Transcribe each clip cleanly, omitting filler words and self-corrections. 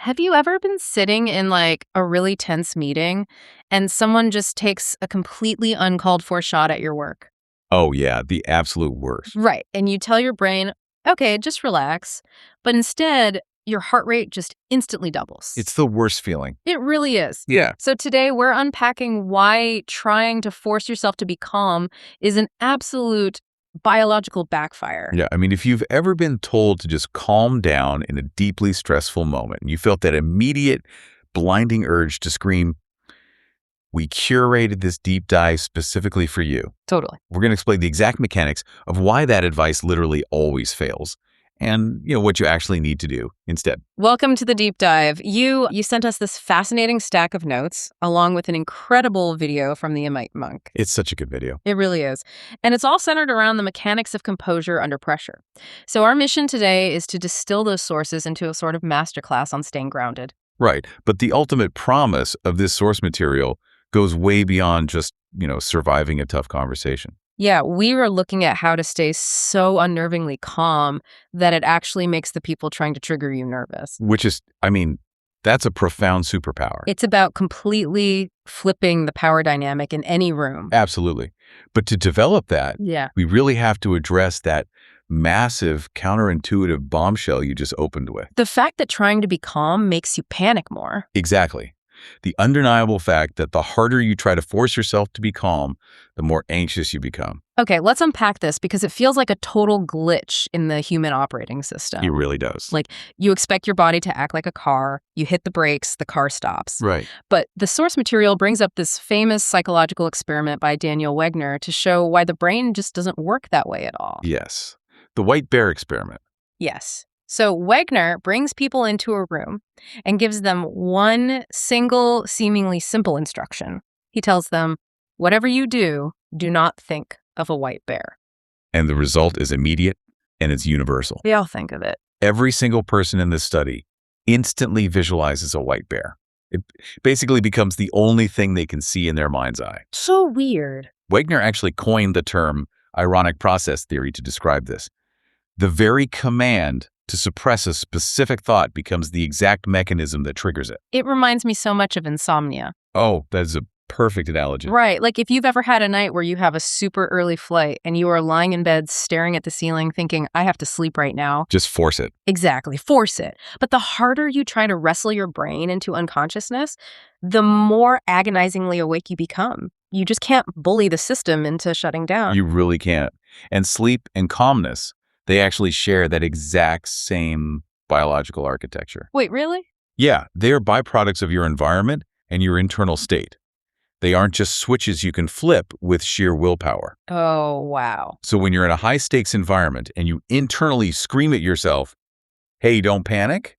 Have you ever been sitting in like a really tense meeting and someone just takes a completely uncalled for shot at your work? Oh, yeah, the absolute worst. Right. And you tell your brain, okay, just relax. But instead, your heart rate just instantly doubles. It's the worst feeling. It really is. Yeah. So today we're unpacking why trying to force yourself to be calm is an absolute biological backfire. Yeah, I mean, if you've ever been told to just calm down in a deeply stressful moment, and you felt that immediate, blinding urge to scream, we curated this deep dive specifically for you. Totally. We're going to explain the exact mechanics of why that advice literally always fails, and what you actually need to do instead. Welcome to the deep dive. You sent us this fascinating stack of notes along with an incredible video from the Amite monk. It's such a good video. It really is. And it's all centered around the mechanics of composure under pressure. So our mission today is to distill those sources into a sort of masterclass on staying grounded. Right, but the ultimate promise of this source material goes way beyond just, surviving a tough conversation. Yeah, we were looking at how to stay so unnervingly calm that it actually makes the people trying to trigger you nervous. Which is, that's a profound superpower. It's about completely flipping the power dynamic in any room. Absolutely. But to develop that, we really have to address that massive counterintuitive bombshell you just opened with. The fact that trying to be calm makes you panic more. Exactly. The undeniable fact that the harder you try to force yourself to be calm, the more anxious you become. Okay, let's unpack this because it feels like a total glitch in the human operating system. It really does. Like, you expect your body to act like a car, you hit the brakes, the car stops. Right. But the source material brings up this famous psychological experiment by Daniel Wegner to show why the brain just doesn't work that way at all. Yes. The white bear experiment. Yes. So Wegner brings people into a room and gives them one single, seemingly simple instruction. He tells them, whatever you do, do not think of a white bear. And the result is immediate and it's universal. We all think of it. Every single person in this study instantly visualizes a white bear. It basically becomes the only thing they can see in their mind's eye. So weird. Wegner actually coined the term ironic process theory to describe this. The very command to suppress a specific thought becomes the exact mechanism that triggers it. It reminds me so much of insomnia. Oh, that's a perfect analogy. Right. Like if you've ever had a night where you have a super early flight and you are lying in bed staring at the ceiling thinking, I have to sleep right now. Just force it. Exactly. Force it. But the harder you try to wrestle your brain into unconsciousness, the more agonizingly awake you become. You just can't bully the system into shutting down. You really can't. And sleep and calmness, they actually share that exact same biological architecture. Wait, really? Yeah, they are byproducts of your environment and your internal state. They aren't just switches you can flip with sheer willpower. Oh, wow. So when you're in a high-stakes environment and you internally scream at yourself, hey, don't panic,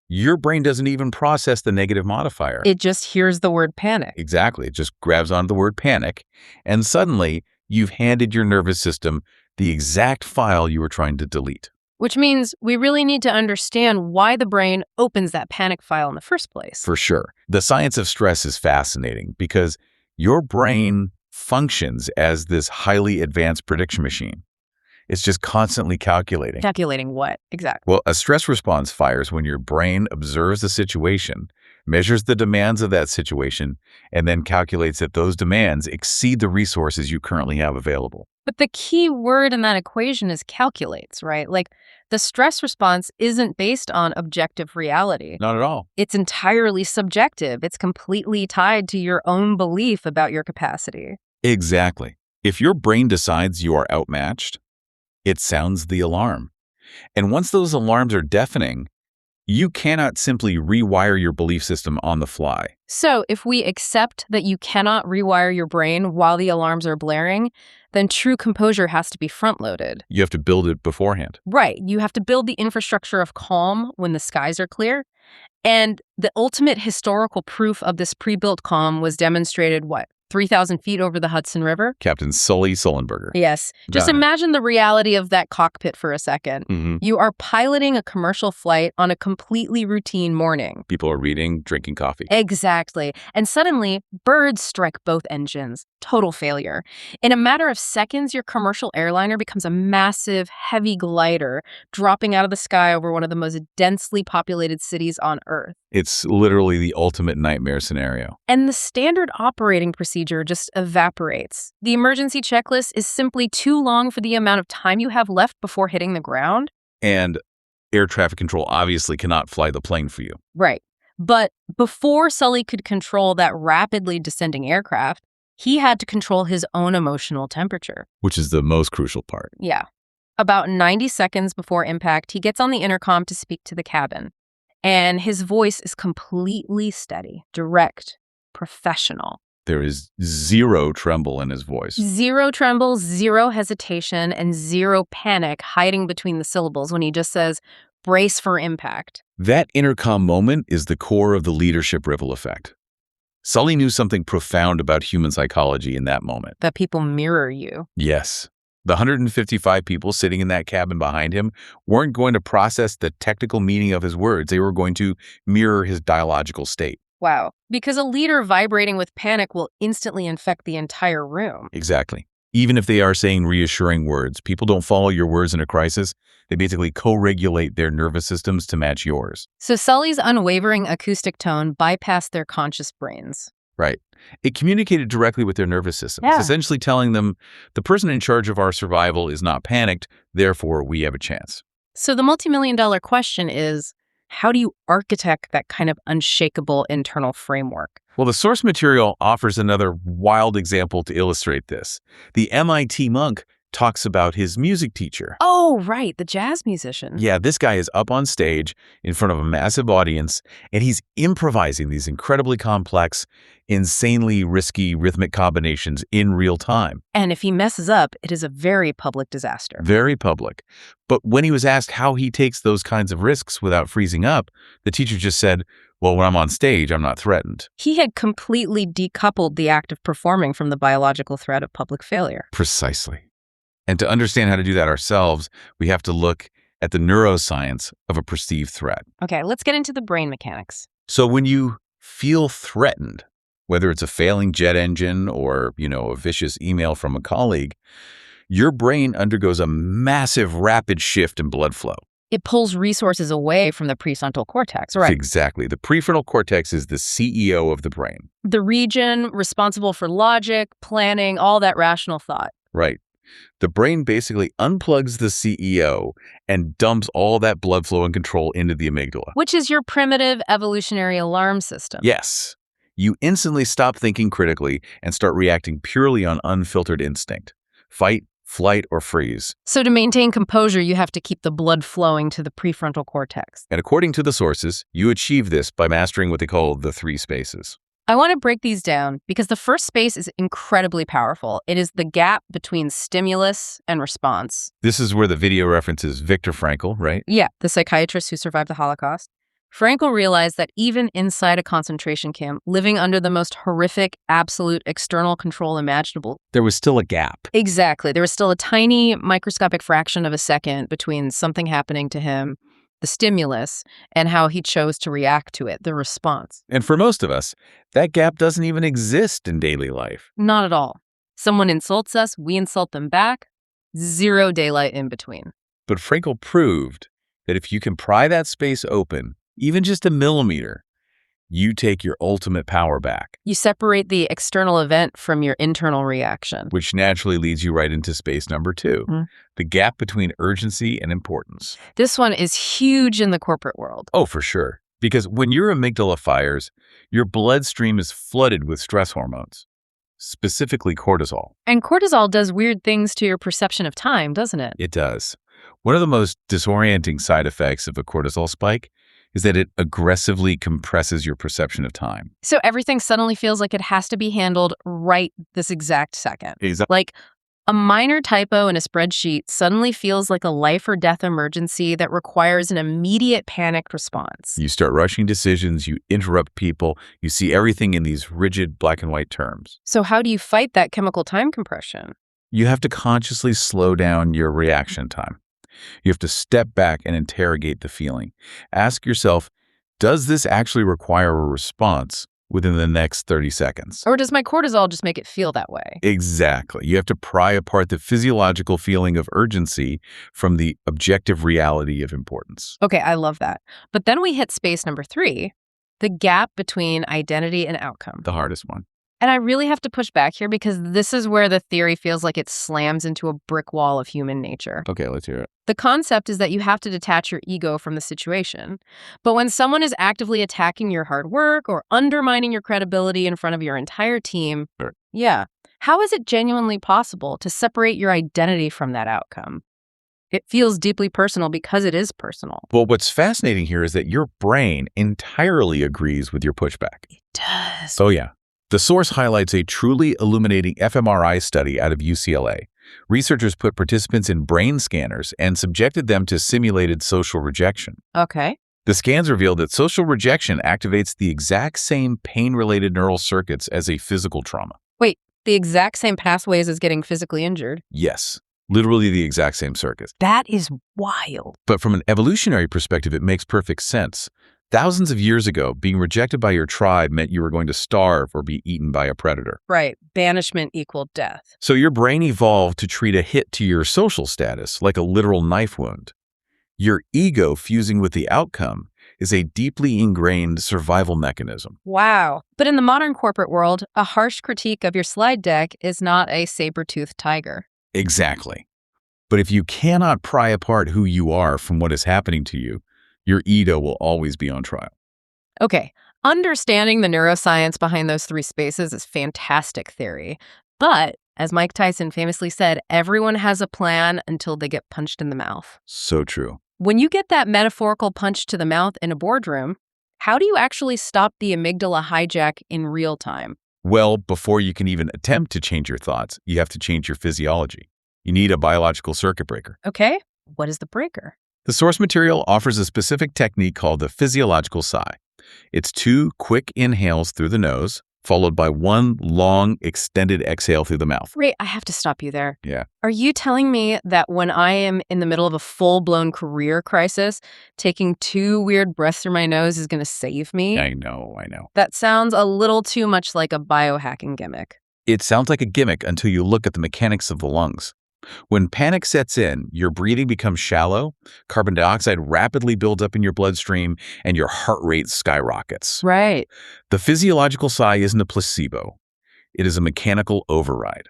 your brain doesn't even process the negative modifier. It just hears the word panic. Exactly. It just grabs onto the word panic, and suddenly you've handed your nervous system the exact file you were trying to delete. Which means we really need to understand why the brain opens that panic file in the first place. For sure. The science of stress is fascinating because your brain functions as this highly advanced prediction machine. It's just constantly calculating. Calculating what? Exactly. Well, a stress response fires when your brain observes the situation, measures the demands of that situation, and then calculates that those demands exceed the resources you currently have available. But the key word in that equation is calculates, right? Like the stress response isn't based on objective reality. Not at all. It's entirely subjective. It's completely tied to your own belief about your capacity. Exactly. If your brain decides you are outmatched, it sounds the alarm. And once those alarms are deafening, you cannot simply rewire your belief system on the fly. So if we accept that you cannot rewire your brain while the alarms are blaring, then true composure has to be front-loaded. You have to build it beforehand. Right. You have to build the infrastructure of calm when the skies are clear. And the ultimate historical proof of this pre-built calm was demonstrated, 3,000 feet over the Hudson River. Captain Sully Sullenberger. Yes. Just Got it. imagine the reality of that cockpit for a second. Mhm. You are piloting a commercial flight on a completely routine morning. People are reading, drinking coffee. Exactly. And suddenly, birds strike both engines. Total failure. In a matter of seconds, your commercial airliner becomes a massive, heavy glider dropping out of the sky over one of the most densely populated cities on Earth. It's literally the ultimate nightmare scenario. And the standard operating procedure just evaporates. The emergency checklist is simply too long for the amount of time you have left before hitting the ground. And air traffic control obviously cannot fly the plane for you. Right. But before Sully could control that rapidly descending aircraft, he had to control his own emotional temperature. Which is the most crucial part. Yeah. About 90 seconds before impact, he gets on the intercom to speak to the cabin. And his voice is completely steady, direct, professional. There is zero tremble in his voice. Zero tremble, zero hesitation, and zero panic hiding between the syllables when he just says, brace for impact. That intercom moment is the core of the leadership ripple effect. Sully knew something profound about human psychology in that moment. That people mirror you. Yes. The 155 people sitting in that cabin behind him weren't going to process the technical meaning of his words. They were going to mirror his dialogical state. Wow. Because a leader vibrating with panic will instantly infect the entire room. Exactly. Even if they are saying reassuring words, people don't follow your words in a crisis. They basically co-regulate their nervous systems to match yours. So Sully's unwavering acoustic tone bypassed their conscious brains. Right. It communicated directly with their nervous systems, Yeah. essentially telling them the person in charge of our survival is not panicked, therefore we have a chance. So the multi-million-dollar question is, how do you architect that kind of unshakable internal framework? Well, the source material offers another wild example to illustrate this. The MIT monk talks about his music teacher. Oh, right, the jazz musician. Yeah, this guy is up on stage in front of a massive audience, and he's improvising these incredibly complex, insanely risky rhythmic combinations in real time. And if he messes up, it is a very public disaster. Very public. But when he was asked how he takes those kinds of risks without freezing up, the teacher just said, well, when I'm on stage, I'm not threatened. He had completely decoupled the act of performing from the biological threat of public failure. Precisely. And to understand how to do that ourselves, we have to look at the neuroscience of a perceived threat. Okay, let's get into the brain mechanics. So when you feel threatened, whether it's a failing jet engine or, a vicious email from a colleague, your brain undergoes a massive rapid shift in blood flow. It pulls resources away from the prefrontal cortex, right? Exactly. The prefrontal cortex is the CEO of the brain. The region responsible for logic, planning, all that rational thought. Right. The brain basically unplugs the CEO and dumps all that blood flow and control into the amygdala. Which is your primitive evolutionary alarm system. Yes. You instantly stop thinking critically and start reacting purely on unfiltered instinct. Fight, flight, or freeze. So to maintain composure, you have to keep the blood flowing to the prefrontal cortex. And according to the sources, you achieve this by mastering what they call the 3 spaces. I want to break these down because the first space is incredibly powerful. It is the gap between stimulus and response. This is where the video references Viktor Frankl, right? Yeah, the psychiatrist who survived the Holocaust. Frankl realized that even inside a concentration camp, living under the most horrific, absolute external control imaginable, There was still a gap. exactly, there was still a tiny microscopic fraction of a second between something happening to him, the stimulus, and how he chose to react to it, the response. And for most of us, that gap doesn't even exist in daily life. Not at all. Someone insults us, we insult them back. Zero daylight in between. But Frankl proved that if you can pry that space open, even just a millimeter, you take your ultimate power back, You separate the external event from your internal reaction. which naturally leads you right into space number 2, the gap between urgency and importance. This one is huge in the corporate world. Oh, for sure. Because when your amygdala fires, your bloodstream is flooded with stress hormones, specifically cortisol. And cortisol does weird things to your perception of time, doesn't it? It does. One of the most disorienting side effects of a cortisol spike is that it aggressively compresses your perception of time. So everything suddenly feels like it has to be handled right this exact second. Exactly. Like A minor typo in a spreadsheet suddenly feels like a life or death emergency that requires an immediate panicked response. You start rushing decisions, you interrupt people, you see everything in these rigid black and white terms. So how do you fight that chemical time compression? You have to consciously slow down your reaction time. You have to step back and interrogate the feeling. Ask yourself, does this actually require a response within the next 30 seconds? Or does my cortisol just make it feel that way? Exactly. You have to pry apart the physiological feeling of urgency from the objective reality of importance. Okay, I love that. But then we hit space number 3, the gap between identity and outcome. The hardest one. And I really have to push back here because this is where the theory feels like it slams into a brick wall of human nature. Okay, let's hear it. The concept is that you have to detach your ego from the situation. But when someone is actively attacking your hard work or undermining your credibility in front of your entire team, Sure. yeah, how is it genuinely possible to separate your identity from that outcome? It feels deeply personal because it is personal. Well, what's fascinating here is that your brain entirely agrees with your pushback. It does. Oh, yeah. The source highlights a truly illuminating fMRI study out of UCLA. Researchers put participants in brain scanners and subjected them to simulated social rejection. Okay. The scans revealed that social rejection activates the exact same pain-related neural circuits as a physical trauma. Wait, the exact same pathways as getting physically injured? Yes, literally the exact same circuits. That is wild. But from an evolutionary perspective, it makes perfect sense. Thousands of years ago, being rejected by your tribe meant you were going to starve or be eaten by a predator. Right. Banishment equaled death. So your brain evolved to treat a hit to your social status like a literal knife wound. Your ego fusing with the outcome is a deeply ingrained survival mechanism. Wow. But in the modern corporate world, a harsh critique of your slide deck is not a saber-toothed tiger. Exactly. But if you cannot pry apart who you are from what is happening to you, your ego will always be on trial. Okay, understanding the neuroscience behind those 3 spaces is fantastic theory. But, as Mike Tyson famously said, everyone has a plan until they get punched in the mouth. So true. When you get that metaphorical punch to the mouth in a boardroom, how do you actually stop the amygdala hijack in real time? Well, before you can even attempt to change your thoughts, you have to change your physiology. You need a biological circuit breaker. Okay, what is the breaker? The source material offers a specific technique called the physiological sigh. It's 2 quick inhales through the nose, followed by 1 long, extended exhale through the mouth. Ray, I have to stop you there. Yeah. Are you telling me that when I am in the middle of a full-blown career crisis, taking 2 weird breaths through my nose is going to save me? I know. That sounds a little too much like a biohacking gimmick. It sounds like a gimmick until you look at the mechanics of the lungs. When panic sets in, your breathing becomes shallow, carbon dioxide rapidly builds up in your bloodstream, and your heart rate skyrockets. Right. The physiological sigh isn't a placebo. It is a mechanical override.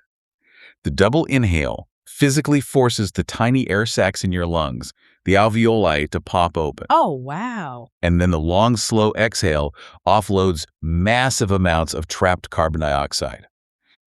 The double inhale physically forces the tiny air sacs in your lungs, the alveoli, to pop open. Oh, wow. And then the long, slow exhale offloads massive amounts of trapped carbon dioxide.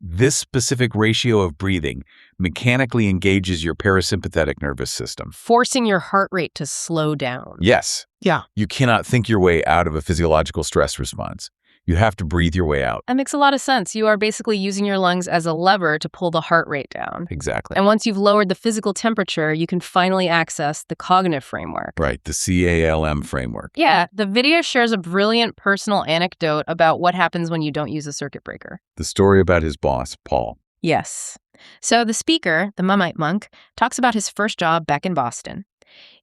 This specific ratio of breathing mechanically engages your parasympathetic nervous system, Forcing your heart rate to slow down. Yes. Yeah. You cannot think your way out of a physiological stress response. You have to breathe your way out. That makes a lot of sense. You are basically using your lungs as a lever to pull the heart rate down. Exactly. And once you've lowered the physical temperature, you can finally access the cognitive framework. Right, the CALM framework. Yeah, the video shares a brilliant personal anecdote about what happens when you don't use a circuit breaker. The story about his boss, Paul. Yes. So the speaker, the Mummite monk, talks about his first job back in Boston.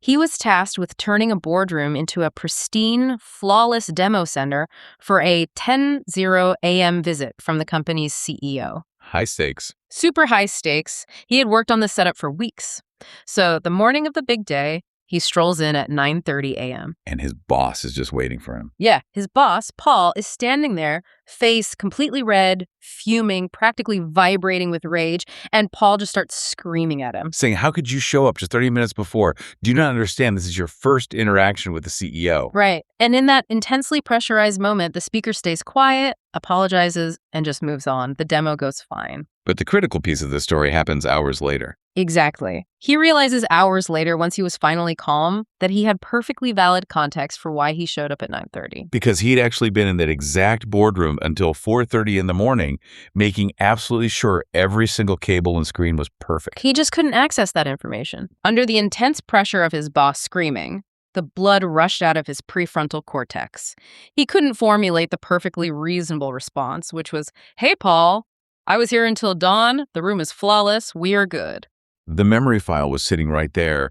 He was tasked with turning a boardroom into a pristine, flawless demo center for a 10:00 a.m. visit from the company's CEO. High stakes. Super high stakes. He had worked on the setup for weeks. So the morning of the big day, he strolls in at 9:30 a.m. And his boss is just waiting for him. Yeah, his boss, Paul, is standing there, face completely red, fuming, practically vibrating with rage, and Paul just starts screaming at him. Saying, how could you show up just 30 minutes before? Do you not understand this is your first interaction with the CEO? Right. And in that intensely pressurized moment, the speaker stays quiet, apologizes, and just moves on. The demo goes fine. But the critical piece of the story happens hours later. Exactly. He realizes hours later, once he was finally calm, that he had perfectly valid context for why he showed up at 9:30. Because he'd actually been in that exact boardroom until 4:30 in the morning, making absolutely sure every single cable and screen was perfect. He just couldn't access that information. Under the intense pressure of his boss screaming, the blood rushed out of his prefrontal cortex. He couldn't formulate the perfectly reasonable response, which was, "Hey, Paul, I was here until dawn. The room is flawless. We are good." The memory file was sitting right there,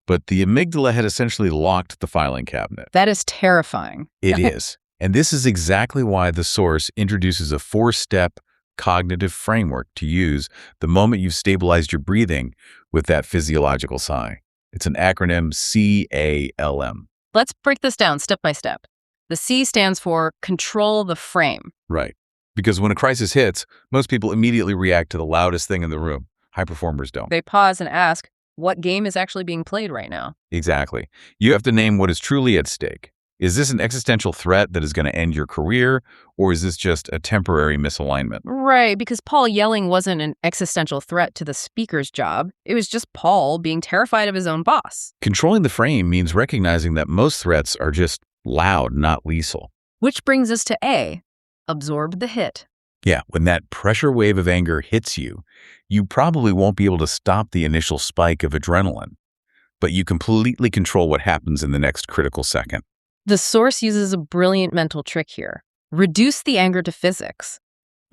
but the amygdala had essentially locked the filing cabinet. That is terrifying. It is. And this is exactly why the source introduces a 4-step cognitive framework to use the moment you've stabilized your breathing with that physiological sigh. It's an acronym CALM. Let's break this down step by step. The C stands for control the frame. Right. Because when a crisis hits, most people immediately react to the loudest thing in the room. High performers don't. They pause and ask, what game is actually being played right now? Exactly. You have to name what is truly at stake. Is this an existential threat that is going to end your career, or is this just a temporary misalignment? Right, because Paul yelling wasn't an existential threat to the speaker's job. It was just Paul being terrified of his own boss. Controlling the frame means recognizing that most threats are just loud, not lethal. Which brings us to A, absorb the hit. Yeah, when that pressure wave of anger hits you, you probably won't be able to stop the initial spike of adrenaline, but you completely control what happens in the next critical second. The source uses a brilliant mental trick here. Reduce the anger to physics.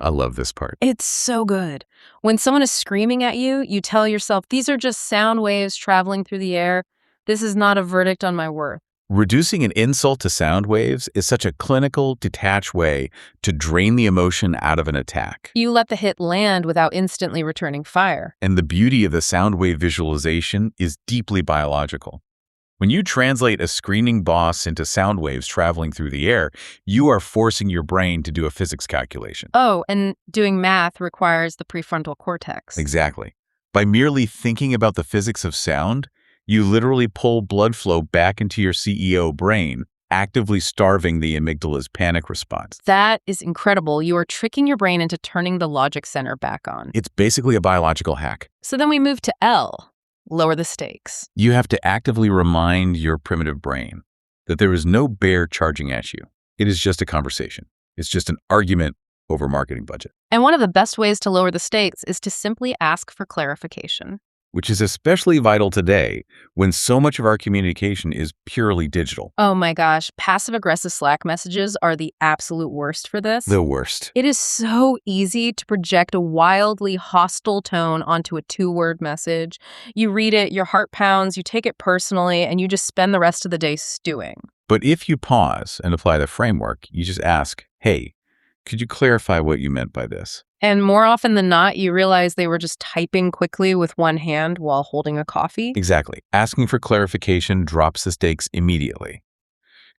I love this part. It's so good. When someone is screaming at you, you tell yourself, these are just sound waves traveling through the air. This is not a verdict on my worth. Reducing an insult to sound waves is such a clinical, detached way to drain the emotion out of an attack. You let the hit land without instantly returning fire. And the beauty of the sound wave visualization is deeply biological. When you translate a screaming boss into sound waves traveling through the air, you are forcing your brain to do a physics calculation. Oh, and doing math requires the prefrontal cortex. Exactly. By merely thinking about the physics of sound, you literally pull blood flow back into your CEO brain, actively starving the amygdala's panic response. That is incredible. You are tricking your brain into turning the logic center back on. It's basically a biological hack. So then we move to L, lower the stakes. You have to actively remind your primitive brain that there is no bear charging at you. It is just a conversation. It's just an argument over marketing budget. And one of the best ways to lower the stakes is to simply ask for clarification. Which is especially vital today when so much of our communication is purely digital. Oh my gosh, passive-aggressive Slack messages are the absolute worst for this. The worst. It is so easy to project a wildly hostile tone onto a 2-word message. You read it, your heart pounds, you take it personally, and you just spend the rest of the day stewing. But if you pause and apply the framework, you just ask, hey, could you clarify what you meant by this? And more often than not, you realize they were just typing quickly with one hand while holding a coffee. Exactly. Asking for clarification drops the stakes immediately.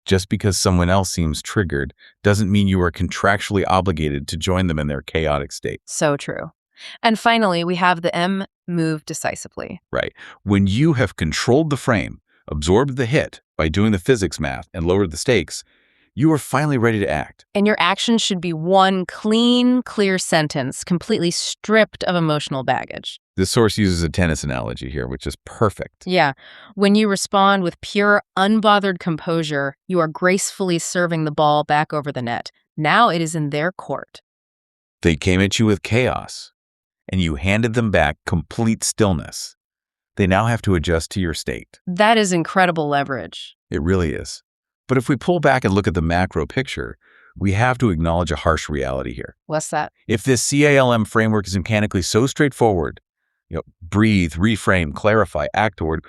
Just because someone else seems triggered doesn't mean you are contractually obligated to join them in their chaotic state. So true. And finally, we have the M, move decisively. Right. When you have controlled the frame, absorbed the hit by doing the physics math, and lowered the stakes, you are finally ready to act. And your action should be one clean, clear sentence, completely stripped of emotional baggage. The source uses a tennis analogy here, which is perfect. Yeah. When you respond with pure, unbothered composure, you are gracefully serving the ball back over the net. Now it is in their court. They came at you with chaos, and you handed them back complete stillness. They now have to adjust to your state. That is incredible leverage. It really is. But if we pull back and look at the macro picture, we have to acknowledge a harsh reality here. What's that? If this CALM framework is mechanically so straightforward, breathe, reframe, clarify, act toward,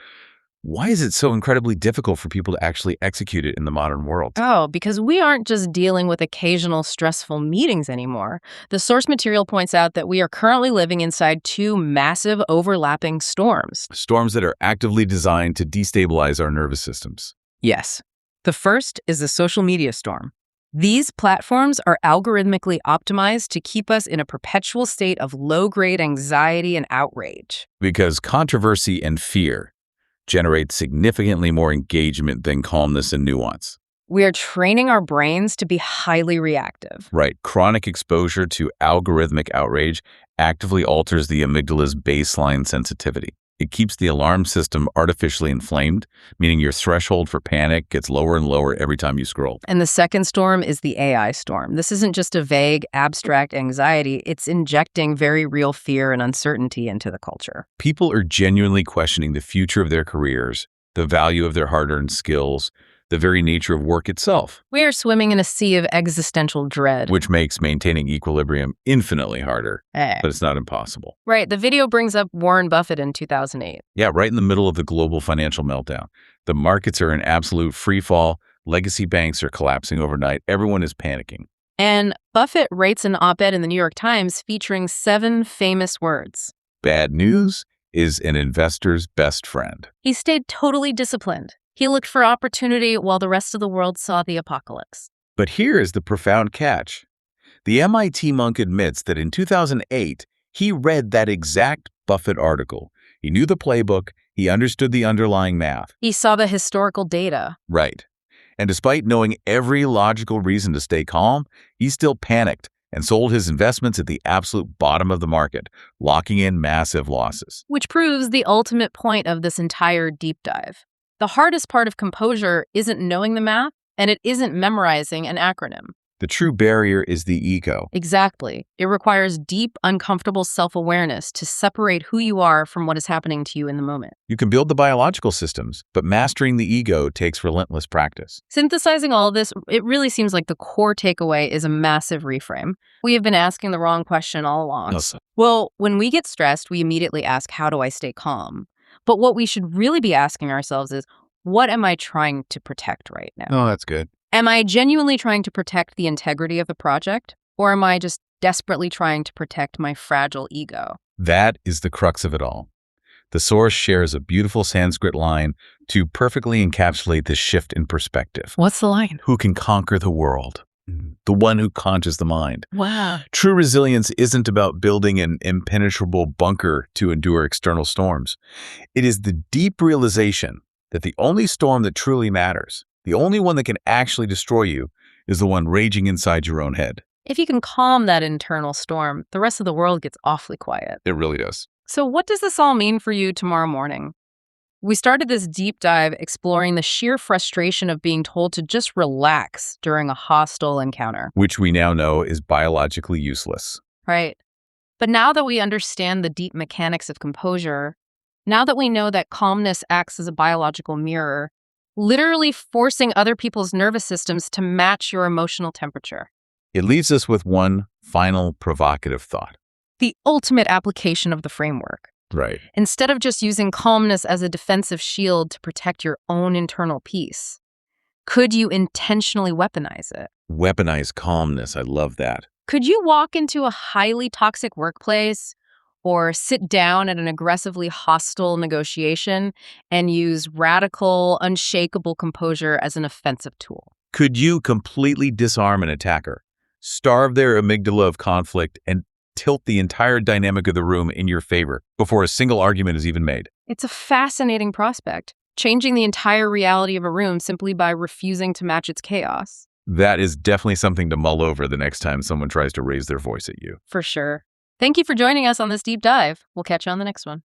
why is it so incredibly difficult for people to actually execute it in the modern world? Oh, because we aren't just dealing with occasional stressful meetings anymore. The source material points out that we are currently living inside 2 massive overlapping storms. Storms that are actively designed to destabilize our nervous systems. Yes. The first is the social media storm. These platforms are algorithmically optimized to keep us in a perpetual state of low-grade anxiety and outrage. Because controversy and fear generate significantly more engagement than calmness and nuance. We are training our brains to be highly reactive. Right. Chronic exposure to algorithmic outrage actively alters the amygdala's baseline sensitivity. It keeps the alarm system artificially inflamed, meaning your threshold for panic gets lower and lower every time you scroll. And the second storm is the AI storm. This isn't just a vague, abstract anxiety. It's injecting very real fear and uncertainty into the culture. People are genuinely questioning the future of their careers, the value of their hard-earned skills, the very nature of work itself. We are swimming in a sea of existential dread. Which makes maintaining equilibrium infinitely harder, but it's not impossible. Right. The video brings up Warren Buffett in 2008. Yeah, right in the middle of the global financial meltdown. The markets are in absolute free fall. Legacy banks are collapsing overnight. Everyone is panicking. And Buffett writes an op-ed in the New York Times featuring 7 famous words. Bad news is an investor's best friend. He stayed totally disciplined. He looked for opportunity while the rest of the world saw the apocalypse. But here is the profound catch. The MIT monk admits that in 2008, he read that exact Buffett article. He knew the playbook. He understood the underlying math. He saw the historical data. Right. And despite knowing every logical reason to stay calm, he still panicked and sold his investments at the absolute bottom of the market, locking in massive losses. Which proves the ultimate point of this entire deep dive. The hardest part of composure isn't knowing the math, and it isn't memorizing an acronym. The true barrier is the ego. Exactly. It requires deep, uncomfortable self-awareness to separate who you are from what is happening to you in the moment. You can build the biological systems, but mastering the ego takes relentless practice. Synthesizing all of this, it really seems like the core takeaway is a massive reframe. We have been asking the wrong question all along. Yes. Well, when we get stressed, we immediately ask, how do I stay calm? But what we should really be asking ourselves is, what am I trying to protect right now? Oh, that's good. Am I genuinely trying to protect the integrity of the project? Or am I just desperately trying to protect my fragile ego? That is the crux of it all. The source shares a beautiful Sanskrit line to perfectly encapsulate this shift in perspective. What's the line? Who can conquer the world? The one who conquers the mind. Wow. True resilience isn't about building an impenetrable bunker to endure external storms. It is the deep realization that the only storm that truly matters, the only one that can actually destroy you, is the one raging inside your own head. If you can calm that internal storm, the rest of the world gets awfully quiet. It really does. So what does this all mean for you tomorrow morning? We started this deep dive exploring the sheer frustration of being told to just relax during a hostile encounter. Which we now know is biologically useless. Right. But now that we understand the deep mechanics of composure, now that we know that calmness acts as a biological mirror, literally forcing other people's nervous systems to match your emotional temperature. It leaves us with one final provocative thought. The ultimate application of the framework. Right. Instead of just using calmness as a defensive shield to protect your own internal peace, could you intentionally weaponize it? Weaponize calmness. I love that. Could you walk into a highly toxic workplace or sit down at an aggressively hostile negotiation and use radical, unshakable composure as an offensive tool? Could you completely disarm an attacker, starve their amygdala of conflict, and tilt the entire dynamic of the room in your favor before a single argument is even made? It's a fascinating prospect, changing the entire reality of a room simply by refusing to match its chaos. That is definitely something to mull over the next time someone tries to raise their voice at you. For sure. Thank you for joining us on this deep dive. We'll catch you on the next one.